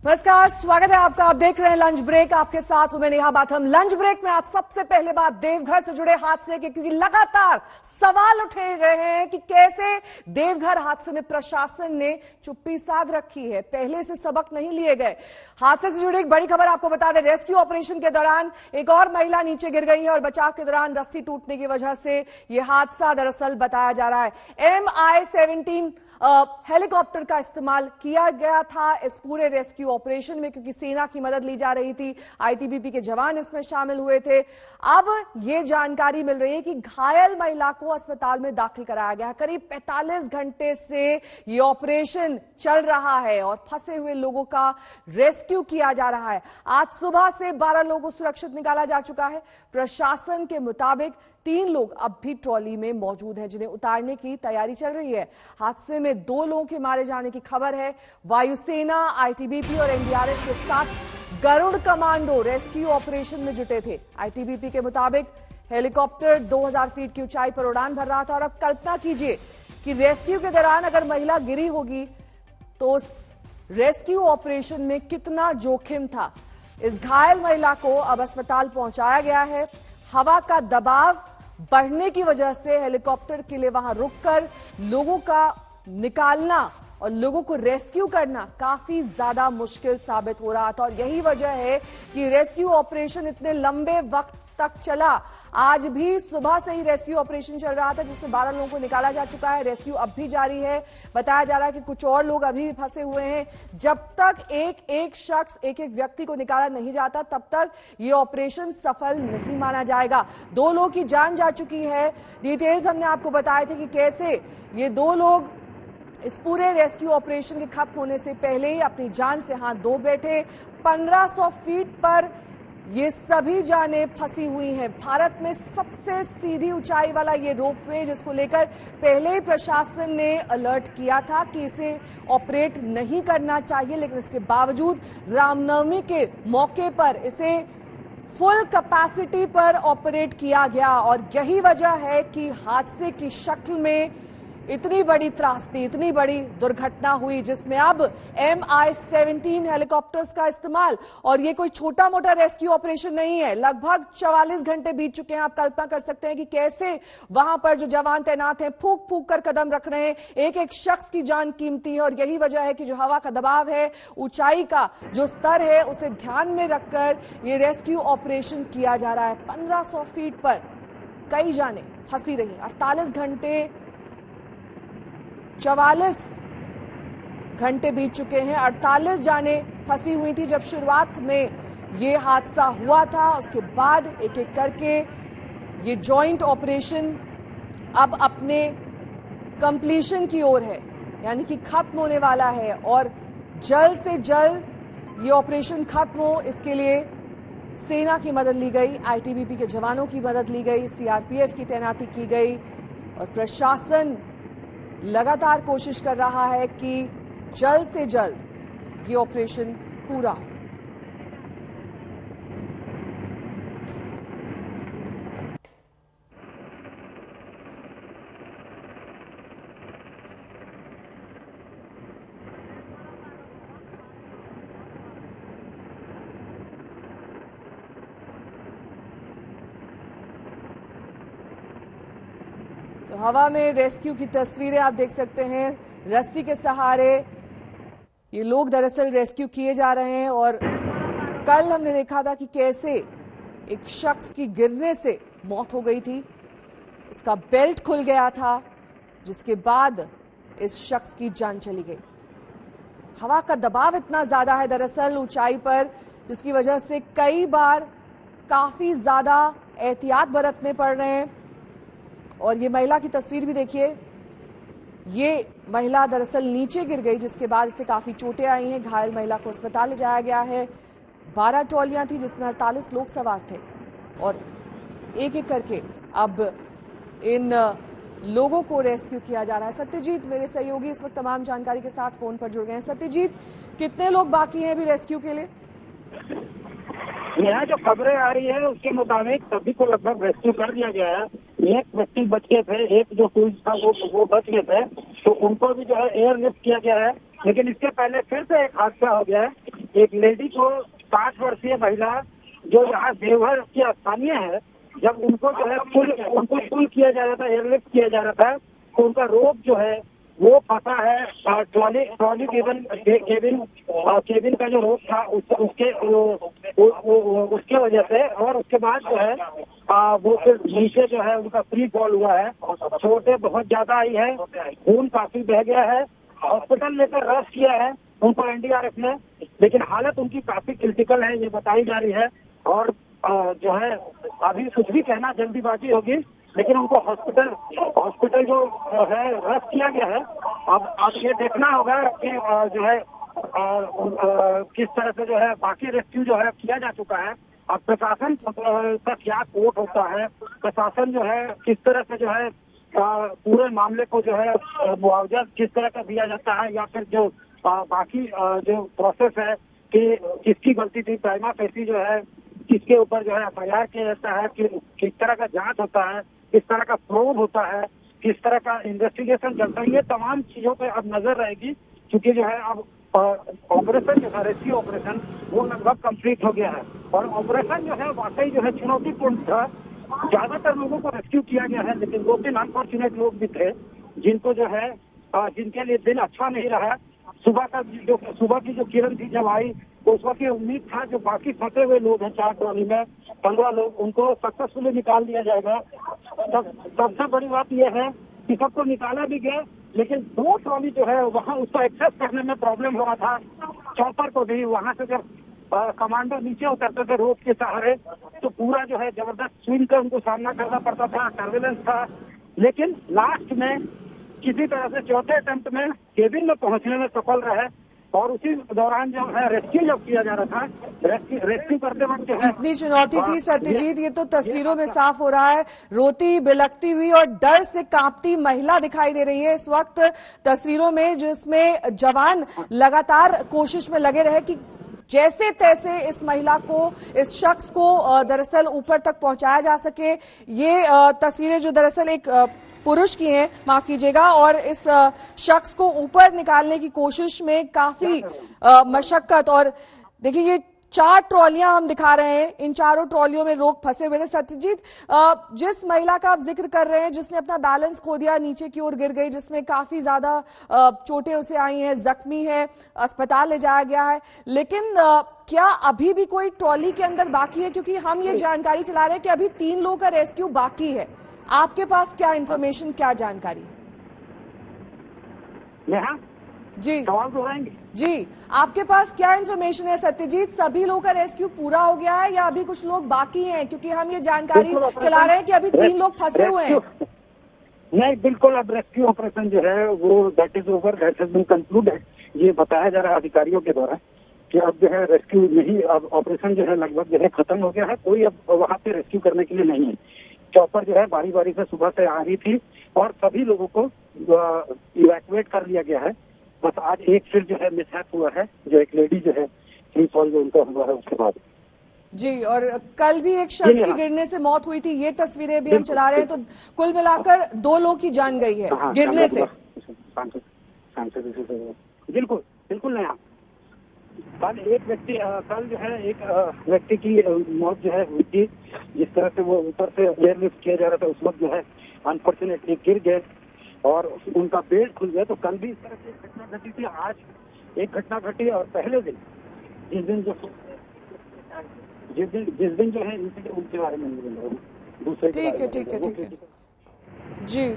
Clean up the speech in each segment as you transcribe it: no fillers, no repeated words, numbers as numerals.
नमस्कार, स्वागत है आपका। आप देख रहे हैं लंच ब्रेक। आपके साथ हूं मैं नेहा बाथम। लंच ब्रेक में आज सबसे पहले बात देवघर से जुड़े हादसे की, क्योंकि लगातार सवाल उठे रहे हैं कि कैसे देवघर हादसे में प्रशासन ने चुप्पी साध रखी है, पहले से सबक नहीं लिए गए। हादसे से जुड़ी एक बड़ी खबर आपको बता दें। रेस्क्यू ऑपरेशन के दौरान एक और महिला नीचे गिर गई है और बचाव के दौरान रस्सी टूटने की वजह से यह हादसा दरअसल बताया जा रहा है। MI-17 हेलीकॉप्टर का इस्तेमाल किया गया था इस पूरे रेस्क्यू ऑपरेशन में, क्योंकि सेना की मदद ली जा रही थी। आईटीबीपी के जवान इसमें शामिल हुए थे। अब ये जानकारी मिल रही है कि घायल महिला को अस्पताल में दाखिल कराया गया। करीब 45 घंटे से ये ऑपरेशन चल रहा है और फंसे हुए लोगों का रेस्क्यू किया जा रहा है। आज सुबह से 12 लोगों को सुरक्षित निकाला जा चुका है। प्रशासन के मुताबिक 3 लोग अब भी ट्रॉली में मौजूद हैं, जिन्हें उतारने की तैयारी चल रही है। हादसे में 2 लोगों के मारे जाने की खबर है। वायुसेना, आईटीबीपी और एनडीआरएफ के साथ गरुड़ कमांडो रेस्क्यू ऑपरेशन में जुटे थे। आईटीबीपी के मुताबिक हेलीकॉप्टर 2000 फीट की ऊंचाई पर उड़ान भर रहा था और अब कल्पना कीजिए कि रेस्क्यू के दौरान अगर महिला गिरी होगी तो उस रेस्क्यू ऑपरेशन में कितना जोखिम था। इस घायल महिला को अब अस्पताल पहुंचाया गया है। हवा का दबाव बढ़ने की वजह से हेलीकॉप्टर के लिए वहां रुककर लोगों का निकालना और लोगों को रेस्क्यू करना काफी ज्यादा मुश्किल साबित हो रहा था और यही वजह है कि रेस्क्यू ऑपरेशन इतने लंबे वक्त तक चला। आज भी सुबह से ही रेस्क्यू ऑपरेशन चल रहा था, जिसमें 12 लोगों को निकाला जा चुका है। रेस्क्यू अब भी जारी है। बताया जा रहा है कि कुछ और लोग अभी भी फंसे हुए हैं। जब तक एक शख्स, एक व्यक्ति को निकाला नहीं जाता, तब तक ये ऑपरेशन सफल नहीं माना जाएगा। 2 लोगों की जान जा चुकी है। डिटेल्स हमने आपको बताए थे कि कैसे ये 2 लोग इस पूरे रेस्क्यू ऑपरेशन के खत्म होने से पहले ही अपनी जान से हाथ धो बैठे। 1500 फीट पर ये सभी जानें फंसी हुई हैं। भारत में सबसे सीधी ऊंचाई वाला ये रोपवे, जिसको लेकर पहले ही प्रशासन ने अलर्ट किया था कि इसे ऑपरेट नहीं करना चाहिए, लेकिन इसके बावजूद रामनवमी के मौके पर इसे फुल कैपेसिटी पर ऑपरेट किया गया और यही वजह है कि हादसे की शक्ल में इतनी बड़ी त्रासदी, इतनी बड़ी दुर्घटना हुई, जिसमें अब MI-17 हेलीकॉप्टर्स का इस्तेमाल, और ये कोई छोटा मोटा रेस्क्यू ऑपरेशन नहीं है। लगभग 44 घंटे बीत चुके हैं। आप कल्पना कर सकते हैं कि कैसे वहां पर जो जवान तैनात हैं फूंक फूंक कर कदम रख रहे हैं। एक शख्स की जान कीमती है और यही वजह है कि जो हवा का दबाव है, ऊंचाई का जो स्तर है, उसे ध्यान में रखकर ये रेस्क्यू ऑपरेशन किया जा रहा है। 1500 फीट पर कई जानें फंसी रही। 48 घंटे 44 घंटे बीत चुके हैं। 48 जानें फंसी हुई थी जब शुरुआत में ये हादसा हुआ था। उसके बाद एक एक करके ये जॉइंट ऑपरेशन अब अपने कंप्लीशन की ओर है, यानी कि खत्म होने वाला है और जल्द से जल्द ये ऑपरेशन खत्म हो, इसके लिए सेना की मदद ली गई, आईटीबीपी के जवानों की मदद ली गई, सीआरपीएफ की तैनाती की गई और प्रशासन लगातार कोशिश कर रहा है कि जल्द से जल्द ये ऑपरेशन पूरा हो। तो हवा में रेस्क्यू की तस्वीरें आप देख सकते हैं। रस्सी के सहारे ये लोग दरअसल रेस्क्यू किए जा रहे हैं और कल हमने देखा था कि कैसे एक शख्स की गिरने से मौत हो गई थी। उसका बेल्ट खुल गया था, जिसके बाद इस शख्स की जान चली गई। हवा का दबाव इतना ज्यादा है दरअसल ऊंचाई पर, जिसकी वजह से कई बार काफी ज्यादा एहतियात बरतने पड़ रहे हैं। और ये महिला की तस्वीर भी देखिए। ये महिला दरअसल नीचे गिर गई, जिसके बाद इसे काफी चोटें आई हैं। घायल महिला को अस्पताल ले जाया गया है। 12 ट्रॉलियां थी जिसमें 48 लोग सवार थे और एक एक करके अब इन लोगों को रेस्क्यू किया जा रहा है। सत्यजीत मेरे सहयोगी इस वक्त तमाम जानकारी के साथ फोन पर जुड़ गए हैं। सत्यजीत, कितने लोग बाकी हैं अभी रेस्क्यू के लिए? यहाँ जो खबरें आ रही है उसके मुताबिक सभी को लगभग रेस्क्यू कर दिया गया है। एक व्यक्ति बच गए थे, एक जो टूरिस्ट था वो बच गए थे, तो उनको भी जो है एयर लिफ्ट किया गया है। लेकिन इसके पहले फिर से एक हादसा हो गया है। एक लेडी को 60 वर्षीय महिला जो यहाँ देवघर की स्थानीय है, जब उनको जो है पुल किया जा रहा था, एयरलिफ्ट किया जा रहा था, तो उनका रोप जो है वो फंसा है ट्रॉली केबिन का जो रोप था उसके वजह से, और उसके बाद जो है वो फिर नीचे जो है उनका फ्री फॉल हुआ है। चोटें बहुत ज्यादा आई है, खून काफी बह गया है, हॉस्पिटल लेकर रश किया है उनको एनडीआरएफ ने, लेकिन हालत उनकी काफी क्रिटिकल है ये बताई जा रही है। और जो है अभी कुछ भी कहना जल्दीबाजी होगी, लेकिन उनको हॉस्पिटल जो है रश किया गया है। अब ये देखना होगा कि जो है किस तरह से जो है बाकी रेस्क्यू जो है किया जा चुका है। अब प्रशासन का क्या कोर्ट होता है, प्रशासन जो है किस तरह से जो है पूरे मामले को जो है मुआवजा किस तरह का दिया जाता है, या फिर जो बाकी जो प्रोसेस है कि किसकी गलती थी, प्राइमा फेसी जो है किसके ऊपर जो है एफआईआर किया जाता है, कि किस तरह का जांच होता है, किस तरह का प्रोब होता है, किस तरह का इन्वेस्टिगेशन चलता है, ये तमाम चीजों पे अब नजर रहेगी। क्योंकि जो है अब ऑपरेशन जो है रेस्क्यू ऑपरेशन वो लगभग कंप्लीट हो गया है, और ऑपरेशन जो है वाकई जो है चुनौतीपूर्ण था। ज्यादातर लोगों को रेस्क्यू किया गया है, लेकिन 2-3 अनफॉर्चुनेट लोग भी थे जिनको जो है जिनके लिए दिन अच्छा नहीं रहा। सुबह की जो किरण थी जब आई, तो उस वक्त ये उम्मीद था जो बाकी फंसे हुए लोग हैं 4 ट्रॉली में 15 लोग, उनको सक्सेसफुली निकाल दिया जाएगा। सबसे बड़ी बात यह है कि सबको निकाला भी गया, लेकिन 2 ट्रॉली जो है वहाँ उसको एक्सेस करने में प्रॉब्लम हो रहा था। चौपर को भी वहाँ से जब कमांडर नीचे उतरते थे रोप के सहारे, तो पूरा जो है जबरदस्त स्विंग का उनको सामना करना पड़ता था, टर्बुलेंस था। लेकिन लास्ट में किसी तरह से चौथे अटेम्प्ट में केबिन में पहुंचने में सफल रहे, और उसी दौरान जो है रेस्क्यू जब किया जा रहा था, रेस्क्यू करते वक्त जो है कितनी चुनौती थी सत्यजीत, ये तो तस्वीरों में साफ हो रहा है। रोती बिलखती हुई और डर से कांपती महिला दिखाई दे रही है इस वक्त तस्वीरों में, जिसमें जवान लगातार कोशिश में लगे रहे कि जैसे तैसे इस महिला को, इस शख्स को दरअसल ऊपर तक पहुंचाया जा सके। ये तस्वीरें जो दरअसल एक पुरुष की हैं, माफ कीजिएगा, और इस शख्स को ऊपर निकालने की कोशिश में काफी मशक्कत। और देखिए ये 4 ट्रॉलियां हम दिखा रहे हैं, इन चारों ट्रॉलियों में लोग फंसे हुए थे। सत्यजीत, जिस महिला का आप जिक्र कर रहे हैं जिसने अपना बैलेंस खो दिया, नीचे की ओर गिर गई, जिसमें काफी ज्यादा चोटें उसे आई हैं, जख्मी है, अस्पताल ले जाया गया है, लेकिन क्या अभी भी कोई ट्रॉली के अंदर बाकी है? क्योंकि हम ये जानकारी चला रहे हैं कि अभी 3 लोगों का रेस्क्यू बाकी है। आपके पास क्या इन्फॉर्मेशन, क्या जानकारी? जी सवाल दोहराएंगे जी, आपके पास क्या इन्फॉर्मेशन है सत्यजीत? सभी लोगों का रेस्क्यू पूरा हो गया है या अभी कुछ लोग बाकी हैं? क्योंकि हम ये जानकारी चला रहे हैं कि अभी 3 लोग फंसे हुए हैं। नहीं, बिल्कुल अब रेस्क्यू ऑपरेशन जो है वो that is over, that has been concluded. ये बताया जा रहा है अधिकारियों के द्वारा कि अब जो है रेस्क्यू नहीं, अब ऑपरेशन जो है लगभग जो है खत्म हो गया है, कोई अब वहाँ पे रेस्क्यू करने के लिए नहीं है। चॉपर जो है बारी बारी से सुबह से आ रही थी और सभी लोगों को इवैक्यूएट कर लिया गया है। बस आज एक फिर जो है मिसहैप हुआ है, जो एक लेडी जो है फ्री फॉल जो उनका हुआ है उसके बाद। जी, और कल भी एक शख्स की गिरने से मौत हुई थी, ये तस्वीरें भी हम चला रहे हैं, तो कुल मिलाकर 2 लोग की जान गई है गिरने से। बिल्कुल बिल्कुल नहीं। कल जो है एक व्यक्ति की मौत जो है हुई थी, जिस तरह से वो ऊपर से एयरलिफ्ट किया जा रहा था, उस वक्त जो है अनफॉर्चुनेटली गिर गए और उनका बेल्ट खुल गया। तो कल भी इस तरह की घटना घटी थी, आज एक घटना घटी, और पहले दिन जिस दिन जो है इंसिडेंट, उनके बारे में दूसरे। ठीक है जी।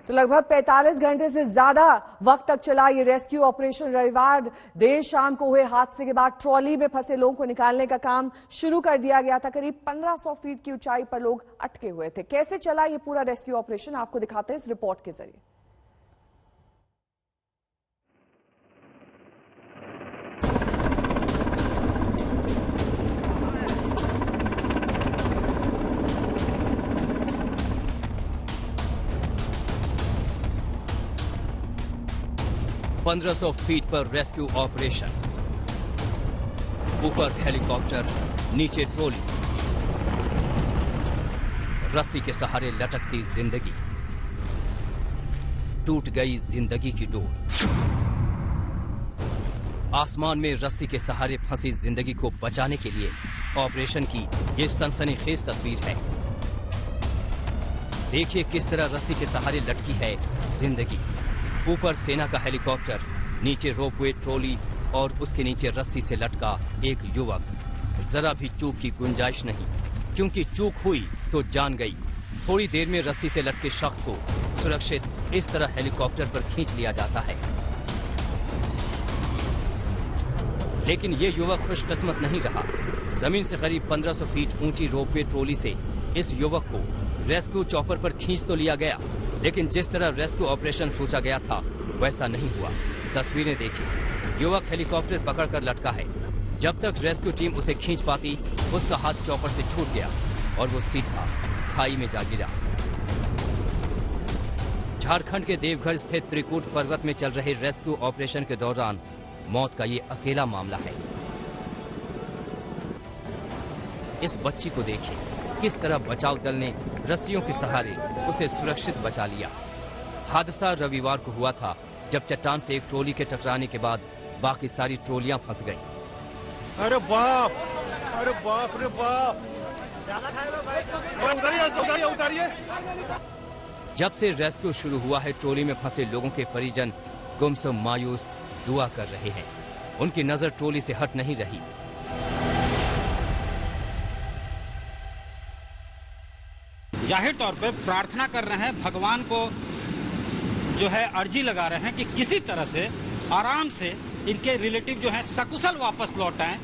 तो लगभग 45 घंटे से ज्यादा वक्त तक चला ये रेस्क्यू ऑपरेशन। रविवार देर शाम को हुए हादसे के बाद ट्रॉली में फंसे लोगों को निकालने का काम शुरू कर दिया गया था। करीब 1500 फीट की ऊंचाई पर लोग अटके हुए थे। कैसे चला ये पूरा रेस्क्यू ऑपरेशन आपको दिखाते हैं इस रिपोर्ट के जरिए। $1500 फीट पर रेस्क्यू ऑपरेशन, ऊपर हेलीकॉप्टर, नीचे ट्रॉली, रस्सी के सहारे लटकती जिंदगी। टूट गई जिंदगी की डोर। आसमान में रस्सी के सहारे फंसी जिंदगी को बचाने के लिए ऑपरेशन की ये सनसनीखेज तस्वीर है। देखिए किस तरह रस्सी के सहारे लटकी है जिंदगी। ऊपर सेना का हेलीकॉप्टर, नीचे रोपवे ट्रॉली और उसके नीचे रस्सी से लटका एक युवक। जरा भी चूक की गुंजाइश नहीं, क्योंकि चूक हुई तो जान गई। थोड़ी देर में रस्सी से लटके शख्स को सुरक्षित इस तरह हेलीकॉप्टर पर खींच लिया जाता है। लेकिन ये युवक खुशकिस्मत नहीं रहा। जमीन से करीब 1500 फीट ऊंची रोपवे ट्रॉली से इस युवक को रेस्क्यू चॉपर पर खींच तो लिया गया, लेकिन जिस तरह रेस्क्यू ऑपरेशन सोचा गया था वैसा नहीं हुआ। तस्वीरें देखिए, युवक हेलीकॉप्टर पकड़कर लटका है। जब तक रेस्क्यू टीम उसे खींच पाती, उसका हाथ चॉपर से छूट गया और वो सीधा खाई में जा गिरा। झारखंड के देवघर स्थित त्रिकूट पर्वत में चल रहे रेस्क्यू ऑपरेशन के दौरान मौत का ये अकेला मामला है। इस बच्ची को देखिए, किस तरह बचाव दल ने रस्सियों के सहारे उसे सुरक्षित बचा लिया। हादसा रविवार को हुआ था, जब चट्टान से एक ट्रॉली के टकराने के बाद बाकी सारी ट्रॉलियां फंस गईं। अरे बाप, अरे बाप रे बाप, उतारिए उतारिए। जब से रेस्क्यू शुरू हुआ है, ट्रॉली में फंसे लोगों के परिजन गुमसुम मायूस दुआ कर रहे हैं। उनकी नजर ट्रॉली से हट नहीं रही। जाहिर तौर पे प्रार्थना कर रहे हैं, भगवान को जो है अर्जी लगा रहे हैं कि किसी तरह से आराम से इनके रिलेटिव जो हैं सकुशल वापस लौट आएं,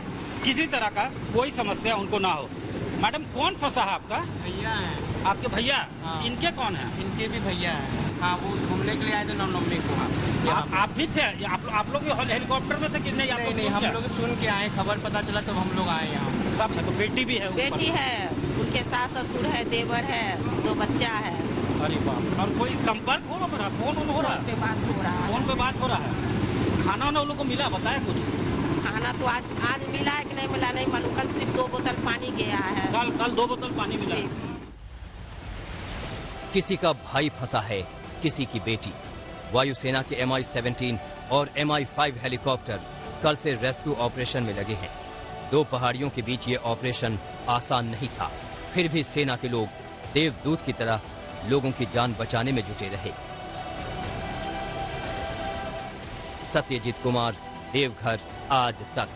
किसी तरह का कोई समस्या उनको ना हो। मैडम, कौन फंसा है आपका? भैया है। आपके भैया? हाँ। इनके कौन है? इनके भी भैया है। हाँ, वो घूमने के लिए आए थे रामनवमी को। आप भी थे? आप लोग भी हेलीकॉप्टर में थे कि नहीं? नहीं, हम लोग सुन के आए, खबर पता चला तो हम लोग आए यहाँ। सब तो बेटी भी है? बेटी है, उनके सास ससुर है, देवर है, 2 बच्चा है। अरे बाप। और कोई संपर्क हो रहा? फोन हो रहा है? पे बात हो रहा है। फोन पे बात हो रहा है। खाना उन लोगों को मिला? बताया कुछ? खाना तो आज मिला है कि नहीं मिला नहीं मालूम। कल सिर्फ 2 बोतल पानी गया है। कल 2 बोतल पानी मिला है। किसी का भाई फंसा है, किसी की बेटी। वायुसेना के MI-17 और MI-5 हेलीकॉप्टर कल से रेस्क्यू ऑपरेशन में लगे हैं। 2 पहाड़ियों के बीच ये ऑपरेशन आसान नहीं था, फिर भी सेना के लोग देवदूत की तरह लोगों की जान बचाने में जुटे रहे। सत्यजीत कुमार, देवघर आज तक।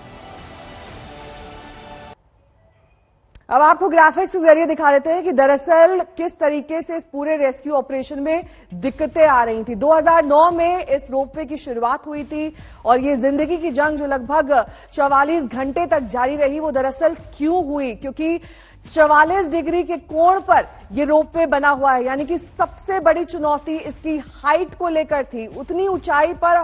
अब आपको ग्राफिक्स के जरिए दिखा देते हैं कि दरअसल किस तरीके से इस पूरे रेस्क्यू ऑपरेशन में दिक्कतें आ रही थी। 2009 में इस रोपवे की शुरुआत हुई थी और ये जिंदगी की जंग जो लगभग 44 घंटे तक जारी रही, वो दरअसल क्यों हुई? क्योंकि 44 डिग्री के कोण पर ये रोपवे बना हुआ है, यानी कि सबसे बड़ी चुनौती इसकी हाइट को लेकर थी। उतनी ऊंचाई पर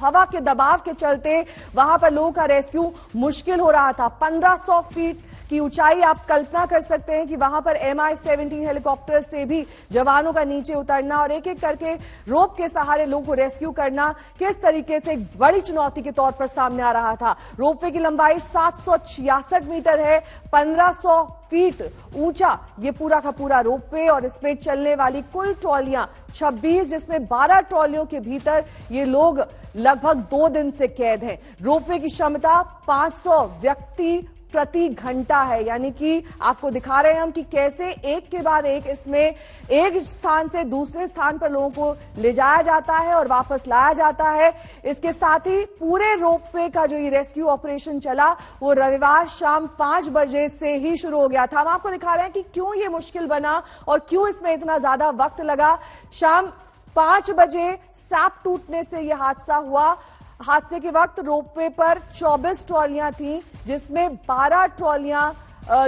हवा के दबाव के चलते वहां पर लोगों का रेस्क्यू मुश्किल हो रहा था। 1500 फीट की ऊंचाई, आप कल्पना कर सकते हैं कि वहां पर MI-17 हेलीकॉप्टर से भी जवानों का नीचे उतरना और एक एक करके रोप के सहारे लोगों को रेस्क्यू करना किस तरीके से एक बड़ी चुनौती के तौर पर सामने आ रहा था। रोपवे की लंबाई 766 मीटर है, 1500 फीट ऊंचा ये पूरा का पूरा रोपवे और इसमें चलने वाली कुल ट्रॉलियां 26, जिसमें 12 ट्रॉलियों के भीतर ये लोग लगभग 2 दिन से कैद हैं। रोपवे की क्षमता 500 व्यक्ति प्रति घंटा है, यानी कि आपको दिखा रहे हैं हम कि कैसे एक के बाद एक इसमें एक स्थान से दूसरे स्थान पर लोगों को ले जाया जाता है और वापस लाया जाता है। इसके साथ ही पूरे रोपवे का जो ये रेस्क्यू ऑपरेशन चला वो रविवार शाम 5 बजे से ही शुरू हो गया था। हम आपको दिखा रहे हैं कि क्यों ये मुश्किल बना और क्यों इसमें इतना ज्यादा वक्त लगा। शाम 5 बजे सैप टूटने से यह हादसा हुआ। हादसे के वक्त रोपवे पर 24 ट्रॉलियां थीं, जिसमें 12 ट्रॉलियां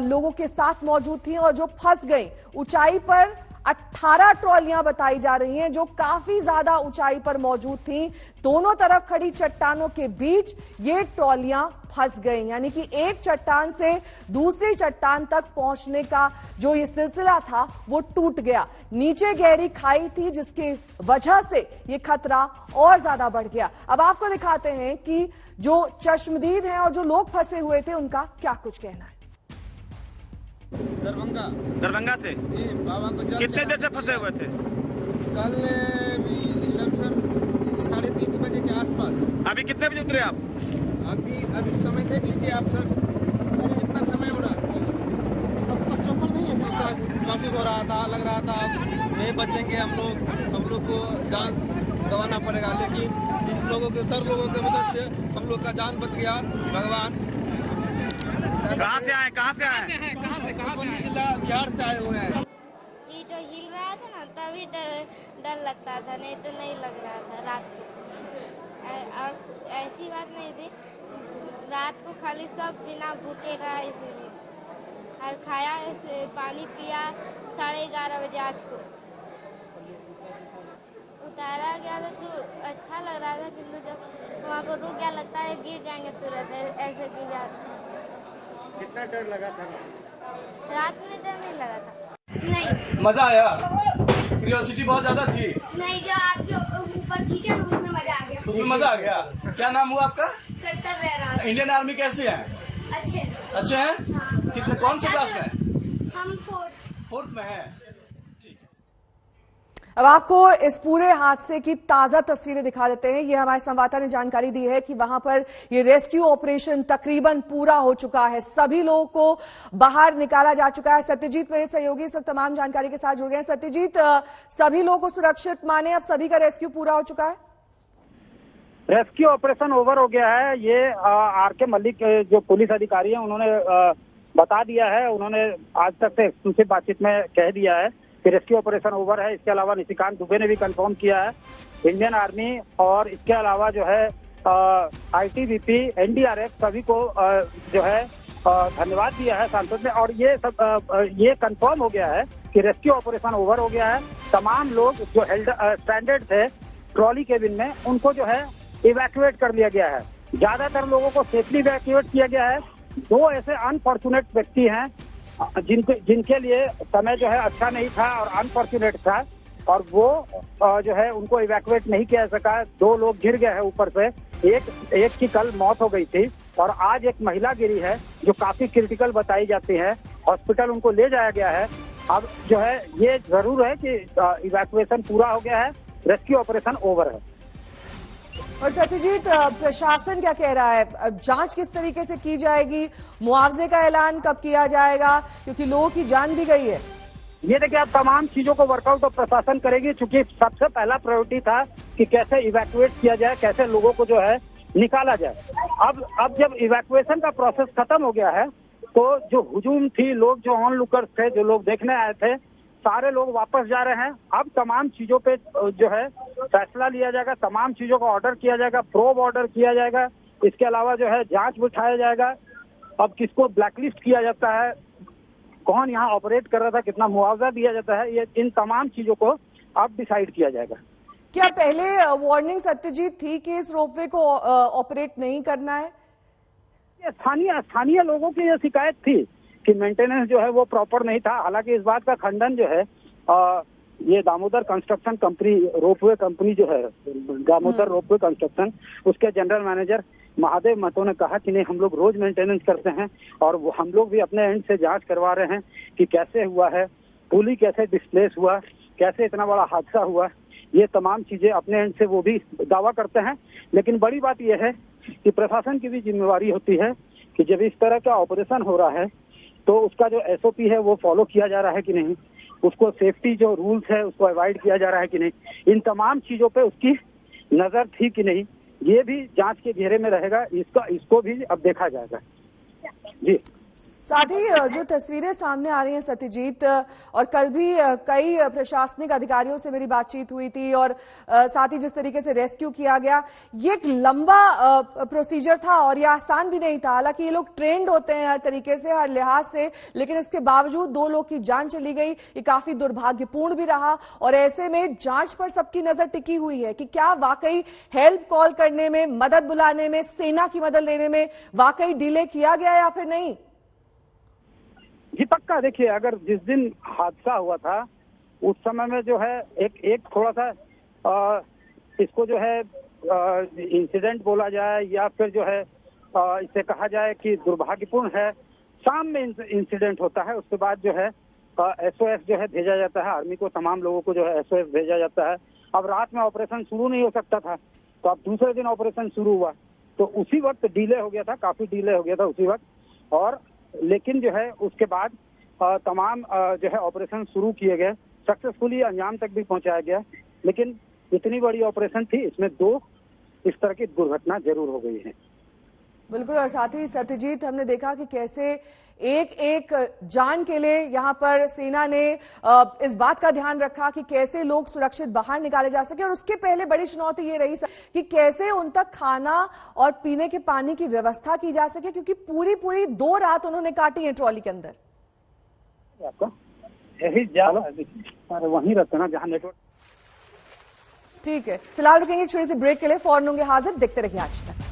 लोगों के साथ मौजूद थीं और जो फंस गई। ऊंचाई पर 18 ट्रॉलियां बताई जा रही हैं जो काफी ज्यादा ऊंचाई पर मौजूद थीं। दोनों तरफ खड़ी चट्टानों के बीच ये ट्रॉलियां फंस गई, यानी कि एक चट्टान से दूसरी चट्टान तक पहुंचने का जो ये सिलसिला था वो टूट गया। नीचे गहरी खाई थी जिसकी वजह से ये खतरा और ज्यादा बढ़ गया। अब आपको दिखाते हैं कि जो चश्मदीद हैं और जो लोग फंसे हुए थे उनका क्या कुछ कहना है। दरभंगा से? जी, बाबा को कितने देर से फंसे हुए थे? कल भी लमसम 3:30 बजे के आसपास। अभी कितने बजे उतरे आप? अभी समय देख लीजिए आप सर, कितना समय हो रहा है। महसूस हो रहा था, लग रहा था नहीं बचेंगे हम लोग को जान गंवाना पड़ेगा, लेकिन इन लोगों के की मदद से हम लोग का जान बच गया। भगवान। कहाँ से आए? मधुबनी जिला बिहार से आए हुए हैं। ये जो हिल रहा था ना तभी डर लगता था, नहीं तो नहीं लग रहा था रात को। और ऐसी बात नहीं थी, रात को खाली सब बिना भूखे रहा, इसीलिए। और खाया, पानी पिया 11:30 बजे आज को। उतारा गया था तो अच्छा लग रहा था, किंतु जब वहाँ पर रुक गया लगता है गिर जाएंगे तुरंत, ऐसे गिर जाता। कितना डर लगा था? रात में डर नहीं लगा था। नहीं। मजा आया? क्यूरियोसिटी बहुत ज्यादा थी? नहीं, जो आप जो ऊपर खींचे उसमें मजा आ गया। उसमें मजा आ गया। क्या नाम हुआ आपका? कर्तव्य राज। इंडियन आर्मी कैसे है? अच्छे हैं? हाँ। कितने कौन सी क्लास में? हम 4th में है। अब आपको इस पूरे हादसे की ताजा तस्वीरें दिखा देते हैं। ये हमारे संवाददाता ने जानकारी दी है कि वहां पर ये रेस्क्यू ऑपरेशन तकरीबन पूरा हो चुका है, सभी लोगों को बाहर निकाला जा चुका है। सत्यजीत मेरे सहयोगी इस वक्त तमाम जानकारी के साथ जुड़ गए हैं। सत्यजीत, सभी लोगों को सुरक्षित माने, अब सभी का रेस्क्यू पूरा हो चुका है? रेस्क्यू ऑपरेशन ओवर हो गया है। ये आर.के. मलिक जो पुलिस अधिकारी हैं उन्होंने बता दिया है। उन्होंने आज तक से एक्सक्लूसिव बातचीत में कह दिया है कि रेस्क्यू ऑपरेशन ओवर है। इसके अलावा निशिकांत दुबे ने भी कंफर्म किया है। इंडियन आर्मी और इसके अलावा जो है आईटीबीपी, एनडीआरएफ सभी को जो है धन्यवाद दिया है सांसद ने। और ये कंफर्म हो गया है कि रेस्क्यू ऑपरेशन ओवर हो गया है। तमाम लोग जो स्ट्रैंडेड थे ट्रॉली केबिन में, उनको जो है इवैक्यूएट कर लिया गया है। ज्यादातर लोगों को सेफली इवैक्यूएट किया गया है। 2 ऐसे अनफॉर्चुनेट व्यक्ति हैं जिनके लिए समय जो है अच्छा नहीं था और अनफॉर्चुनेट था, और वो जो है उनको इवैक्यूएट नहीं किया जा सका। 2 लोग गिर गए हैं ऊपर से। एक की कल मौत हो गई थी और आज एक महिला गिरी है जो काफी क्रिटिकल बताई जाती है। हॉस्पिटल उनको ले जाया गया है। अब जो है ये जरूर है कि इवैक्यूएशन पूरा हो गया है, रेस्क्यू ऑपरेशन ओवर है। और सत्यजीत, प्रशासन क्या कह रहा है? जांच किस तरीके से की जाएगी? मुआवजे का ऐलान कब किया जाएगा? क्योंकि लोगों की जान भी गई है। ये देखिए, अब तमाम चीजों को वर्कआउट तो प्रशासन करेगी, क्योंकि सबसे पहला प्रायोरिटी था कि कैसे इवैक्यूएट किया जाए, कैसे लोगों को जो है निकाला जाए। अब जब इवैक्यूएशन का प्रोसेस खत्म हो गया है तो जो हुजूम थी, लोग जो ऑन लुकर्स थे, जो लोग देखने आए थे, सारे लोग वापस जा रहे हैं। अब तमाम चीजों पे जो है फैसला लिया जाएगा, तमाम चीजों का ऑर्डर किया जाएगा, प्रोब ऑर्डर किया जाएगा। इसके अलावा जो है जांच बिठाया जाएगा। अब किसको ब्लैकलिस्ट किया जाता है, कौन यहाँ ऑपरेट कर रहा था, कितना मुआवजा दिया जाता है, ये इन तमाम चीजों को अब डिसाइड किया जाएगा। क्या पहले वार्निंग सत्यजीत थी कि इस रोपवे को ऑपरेट नहीं करना है? स्थानीय लोगों की यह शिकायत थी कि मेंटेनेंस जो है वो प्रॉपर नहीं था। हालांकि इस बात का खंडन जो है ये Damodar construction company, ropeway company जो है दामोदर रोपवे कंस्ट्रक्शन, उसके जनरल मैनेजर महादेव महतो ने कहा कि नहीं, हम लोग रोज मेंटेनेंस करते हैं और वो हम लोग भी अपने एंड से जांच करवा रहे हैं कि कैसे हुआ है, पुली कैसे डिस्प्लेस हुआ, कैसे इतना बड़ा हादसा हुआ। ये तमाम चीजें अपने एंड से वो भी दावा करते हैं। लेकिन बड़ी बात यह है कि प्रशासन की भी जिम्मेवारी होती है कि जब इस तरह का ऑपरेशन हो रहा है तो उसका जो SOP है वो फॉलो किया जा रहा है कि नहीं, उसको सेफ्टी जो रूल्स है उसको अवॉइड किया जा रहा है कि नहीं, इन तमाम चीजों पे उसकी नजर थी कि नहीं, ये भी जांच के घेरे में रहेगा। इसको भी अब देखा जाएगा। जी, साथ ही जो तस्वीरें सामने आ रही हैं सत्यजीत, और कल भी कई प्रशासनिक अधिकारियों से मेरी बातचीत हुई थी, और साथ ही जिस तरीके से रेस्क्यू किया गया, ये एक लंबा प्रोसीजर था और ये आसान भी नहीं था। हालांकि ये लोग ट्रेंड होते हैं हर तरीके से, हर लिहाज से, लेकिन इसके बावजूद 2 लोग की जान चली गई, ये काफी दुर्भाग्यपूर्ण भी रहा। और ऐसे में जांच पर सबकी नजर टिकी हुई है कि क्या वाकई हेल्प कॉल करने में, मदद बुलाने में, सेना की मदद लेने में वाकई डिले किया गया या फिर नहीं। जी पक्का, देखिए, अगर जिस दिन हादसा हुआ था उस समय में जो है एक थोड़ा सा इसको जो है इंसिडेंट बोला जाए या फिर जो है इसे कहा जाए कि दुर्भाग्यपूर्ण है। शाम में इंसिडेंट होता है, उसके बाद जो है SOS जो है भेजा जाता है, आर्मी को तमाम लोगों को जो है SOS भेजा जाता है। अब रात में ऑपरेशन शुरू नहीं हो सकता था, तो अब दूसरे दिन ऑपरेशन शुरू हुआ, तो उसी वक्त डिले हो गया था, काफी डिले हो गया था उसी वक्त। और लेकिन जो है उसके बाद तमाम जो है ऑपरेशन शुरू किए गए, सक्सेसफुली अंजाम तक भी पहुंचाया गया। लेकिन इतनी बड़ी ऑपरेशन थी, इसमें 2 इस तरह की दुर्घटना जरूर हो गई है। बिल्कुल, और साथ ही सत्यजीत, हमने देखा कि कैसे एक एक जान के लिए यहाँ पर सेना ने इस बात का ध्यान रखा कि कैसे लोग सुरक्षित बाहर निकाले जा सके। और उसके पहले बड़ी चुनौती ये रही कि कैसे उन तक खाना और पीने के पानी की व्यवस्था की जा सके, क्योंकि पूरी 2 रात उन्होंने काटी है ट्रॉली के अंदर। आपका यही वहीं रहते ना जहाँ नेटवर्क। ठीक है, फिलहाल रुकेंगे एक छोटी सी ब्रेक के लिए, फौरन होंगे हाजिर, देखते रहिए आज तक।